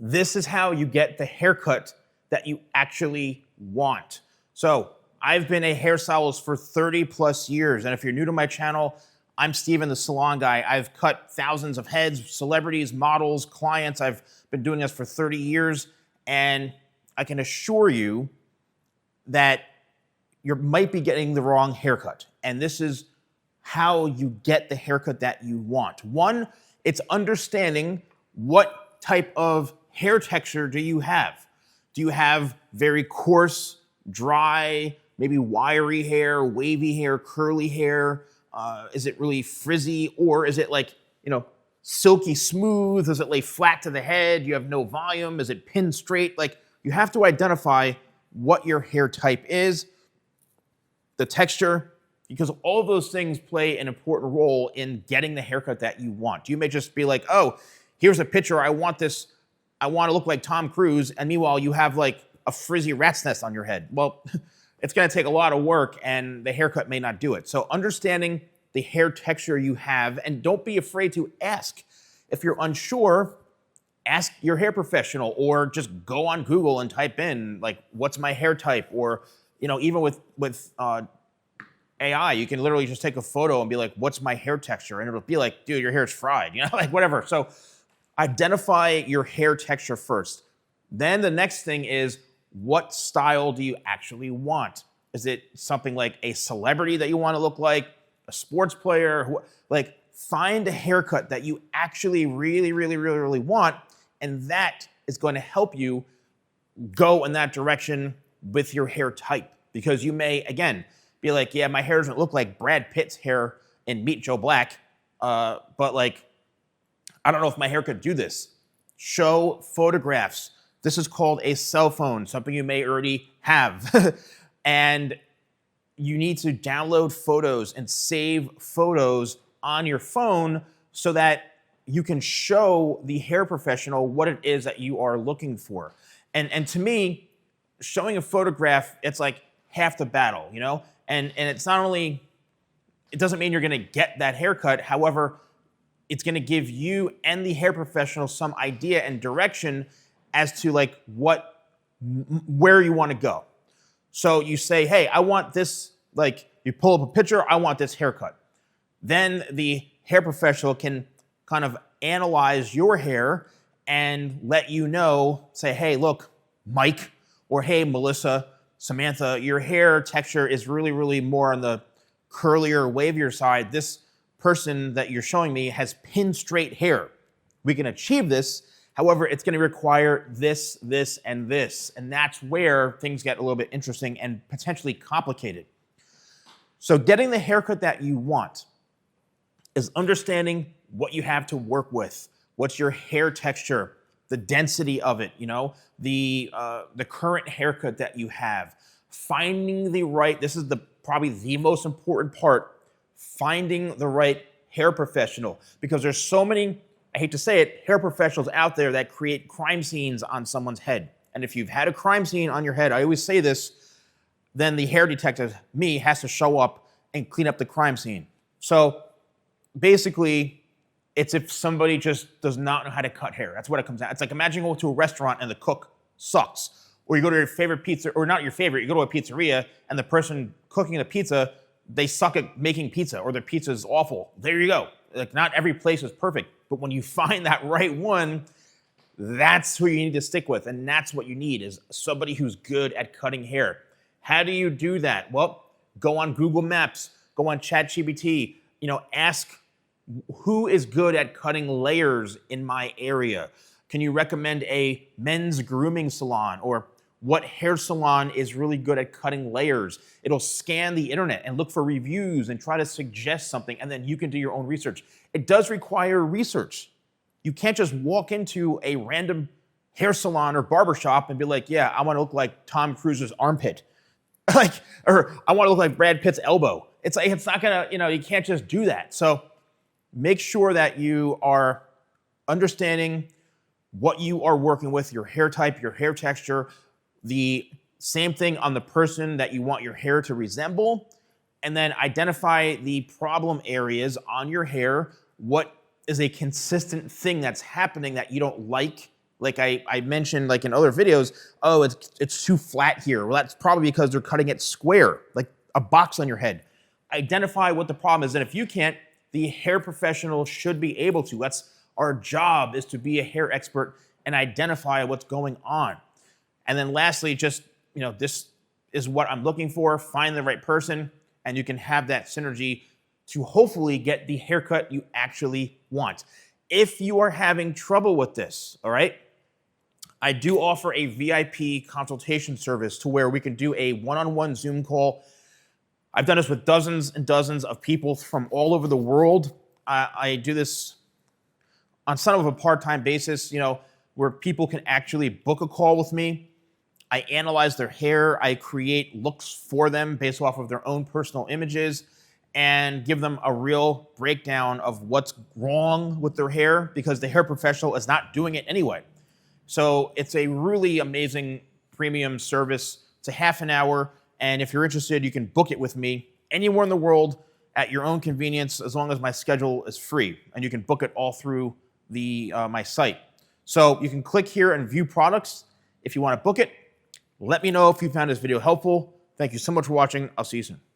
This is how you get the haircut that you actually want. So I've been a hairstylist for 30 plus years. And if you're new to my channel, I'm Steven, the Salon Guy. I've cut thousands of heads, celebrities, models, clients. I've been doing this for 30 years. And I can assure you that you might be getting the wrong haircut. And this is how you get the haircut that you want. One, it's understanding what type of hair texture do you have. Do you have very coarse, dry, maybe wiry hair, wavy hair, curly hair? Is it really frizzy, or is it like, silky smooth? Does it lay flat to the head? You have no volume? Is it pin straight? Like, you have to identify what your hair type is, the texture, because all of those things play an important role in getting the haircut that you want. You may just be like, oh, here's a picture. I want to look like Tom Cruise, and meanwhile you have like a frizzy rat's nest on your head. Well, it's gonna take a lot of work and the haircut may not do it. So understanding the hair texture you have, and don't be afraid to ask. If you're unsure, ask your hair professional, or just go on Google and type in like, what's my hair type? Or, even with AI, you can literally just take a photo and be like, what's my hair texture? And it'll be like, dude, your hair's fried, like whatever. So identify your hair texture first. Then the next thing is, what style do you actually want? Is it something like a celebrity that you want to look like, a sports player? Like, find a haircut that you actually really, really, really, really want, and that is going to help you go in that direction with your hair type. Because you may, again, be like, yeah, my hair doesn't look like Brad Pitt's hair in Meet Joe Black, but like, I don't know if my hair could do this. Show photographs. This is called a cell phone, something you may already have. And you need to download photos and save photos on your phone so that you can show the hair professional what it is that you are looking for. And to me, showing a photograph, it's like half the battle, And it's not only, it doesn't mean you're gonna get that haircut. However, it's gonna give you and the hair professional some idea and direction as to like where you wanna go. So you say, hey, I want this, like you pull up a picture, I want this haircut. Then the hair professional can kind of analyze your hair and let you know, say, hey, look, Mike, or hey, Melissa, Samantha, your hair texture is really, really more on the curlier, wavier side. This person that you're showing me has pin straight hair. We can achieve this. However, it's going to require this, this, and this. And that's where things get a little bit interesting and potentially complicated. So getting the haircut that you want is understanding what you have to work with. What's your hair texture, the density of it, the current haircut that you have. Finding the right, this is probably the most important part, finding the right hair professional. Because there's so many, I hate to say it, hair professionals out there that create crime scenes on someone's head. And if you've had a crime scene on your head, I always say this, then the hair detective, me, has to show up and clean up the crime scene. So basically, it's if somebody just does not know how to cut hair. That's what it comes out. It's like, imagine going to a restaurant and the cook sucks. Or you go to your favorite pizza, or not your favorite, you go to a pizzeria and the person cooking the pizza, they suck at making pizza, or their pizza is awful. There you go. Like, not every place is perfect, but when you find that right one, that's who you need to stick with. And that's what you need, is somebody who's good at cutting hair. How do you do that? Well, go on Google Maps, go on ChatGPT, ask who is good at cutting layers in my area. Can you recommend a men's grooming salon, or what hair salon is really good at cutting layers? It'll scan the internet and look for reviews and try to suggest something, and then you can do your own research. It does require research. You can't just walk into a random hair salon or barbershop and be like, yeah, I want to look like Tom Cruise's armpit. Or I want to look like Brad Pitt's elbow. It's like, it's not gonna, you can't just do that. So make sure that you are understanding what you are working with, your hair type, your hair texture, the same thing on the person that you want your hair to resemble, and then identify the problem areas on your hair. What is a consistent thing that's happening that you don't like Like I mentioned, like in other videos, oh, it's too flat here. Well, that's probably because they're cutting it square, like a box on your head. Identify what the problem is, and if you can't, the hair professional should be able to. That's our job, is to be a hair expert and identify what's going on. And then lastly, just, this is what I'm looking for. Find the right person, and you can have that synergy to hopefully get the haircut you actually want. If you are having trouble with this, all right, I do offer a VIP consultation service to where we can do a one-on-one Zoom call. I've done this with dozens and dozens of people from all over the world. I do this on some of a part-time basis, where people can actually book a call with me. I analyze their hair. I create looks for them based off of their own personal images and give them a real breakdown of what's wrong with their hair, because the hair professional is not doing it anyway. So it's a really amazing premium service. It's a half an hour. And if you're interested, you can book it with me anywhere in the world at your own convenience, as long as my schedule is free. And you can book it all through my site. So you can click here and view products if you want to book it. Let me know if you found this video helpful. Thank you so much for watching. I'll see you soon.